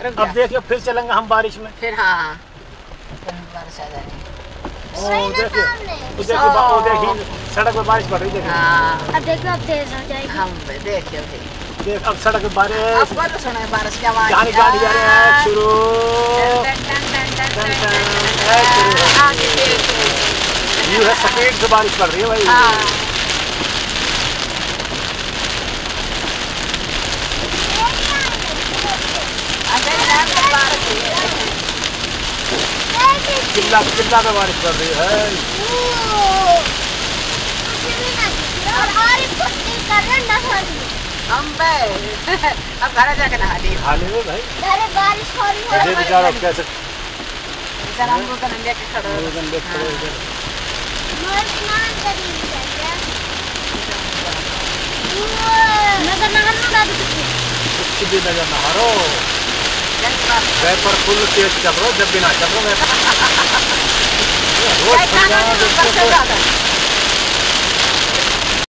अब देखिए फिर चलेंगे हम बारिश में। फिर हाँ बारिश आ जाएगी। ओ देखिए वो देखिए सड़क पे बारिश पड़ रही देखिए। हाँ अब देखो अब तेज हो जाएगी। हम देखिए देख अब सड़क पे बारिश। अब तो सुनो बारिश की आवाज। गाड़ी गाड़ी जा रही है शुरू। यूँ है स्पीड से बारिश पड़ रही है भाई। चिल्ला चिल्ला पे बारिश पड़ रही है। अब घर जाके नहा ली। नहा ले भाई। बारिश हो रही है। बेचारा कैसे लेके खड़े नजर नहा कुछ भी नजर ना हारो। वैपर फुल तेज चल रहा जब भी ना चल रहा। रोज